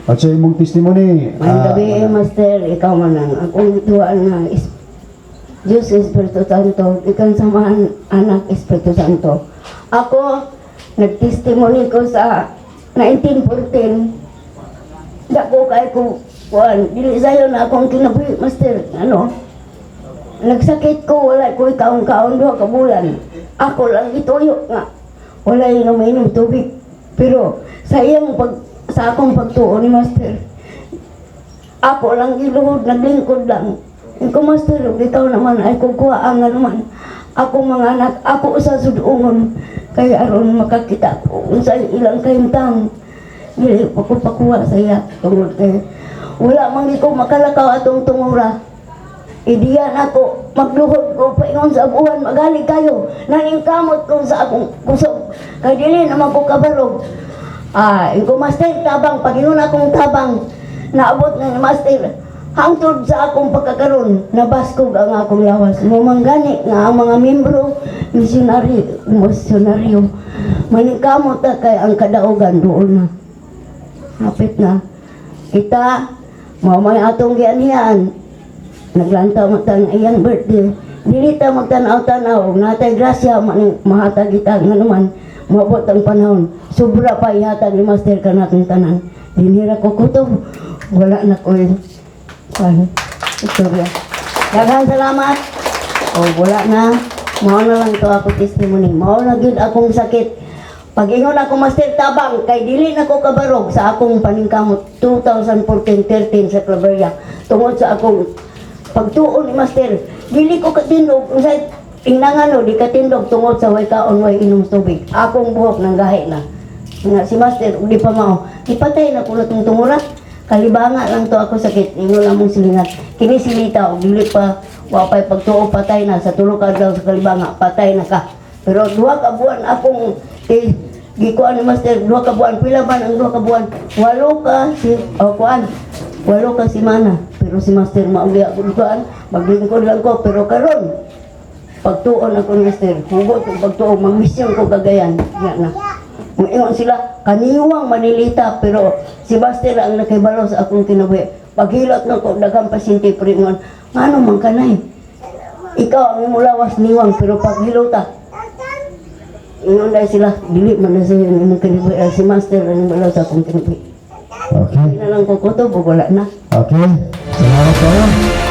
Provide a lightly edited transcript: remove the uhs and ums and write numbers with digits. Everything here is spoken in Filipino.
At sa imong testimony, Ang gabi, Master, ikaw man ang akong tuwaan na Diyos Espiritu Santo, ikan samahan anak Espiritu Santo. Ako, nagtestimony ko sa 1914, dako kay ko, dili sayo na akong kinabuhi, Master, nagsakit ko, wala ko kaon-kaon 2 ka bulan. Ako lang ituyo nga, wala inom tubig. Pero sa akong pagtuon ni Master, ako lang iluhod, naglingkod lang. Ikaw, Master, ikaw naman ay kukuha ang naman. Ako mga anak, ako sa sudungon. Kaya aron makakita ko sa ilang kayimtang. Dili ako pakuha sa iya. Tungod kay wala man ko makalakaw atong tungura. Idiyan ako, magluhod ko, paingon sa buwan, magaling kayo. Naningkamot ko sa akong kusog. Kaya dili naman ko kabarog. Ikaw, Master, tabang, Panginoon akong tabang. Naabot na ni Master. Hangtod sa akong pagkakaroon, nabaskog ang akong lawas. Mumanggani nga ang mga membro, misyonaryo, maningkamot na kay ang kadaugan doon na. Hapit na. Kita, may atong gianihan. Naglanta matang iyang birthday. Dili ta magtanaw-tanaw, natay grasya, mahatag kita nga naman, mabot ang panahon. Sobra pa ihatag ni Master ka natong tanan. Dinira ko kutob, wala na ko yun. Istorya. Daghang salamat. Wala na. Mao na lang to ako testimony. Mao na gyud akong sakit. Pag-ingon ako, Master, tabang kay dili na ko kabarog sa akong paningkamot 2014-13 sa Claveria. Tungod sa akong pagtuon ni Master, dili ko katindog sa inangano di katindog tungod sa way kaon way inom tubig. Akong buhok nang gahi na. Nga si Master di pa mao. Ipatay na ko natong tungura. Kalibanga lang to ako sakit, ingon na mong silingat. Kini silita, o dili pa, wapay pagtuo, patay na. Sa tulog ka daw sa kalibanga, patay na ka. Pero 2 ka buwan akong, gikuan ni Master, 2 ka buwan, pila ba ang 2 ka buwan? 8 ka simana. Pero si Master, mauli ako dikuan, maglingkod lang ko. Pero karon pagtuon ako ni Master, hugot yung pagtuon, mag-mission ko kagayan. Yan na. Ingon sila, kaniwang manilita, pero si Master ang nakibalo sa akong kinabuhi. Paghilot na ko, daghang pasyente, pero ingon, ano man ka na ikaw ang imulawas niwang, pero paghilota. Ingon dahil sila, dili man na sa imong kinabuhi. Si Master ang imulaw sa akong kinabuhi. Okay. Hindi na lang ko kutob, wala na. Okay. Salamat kayo.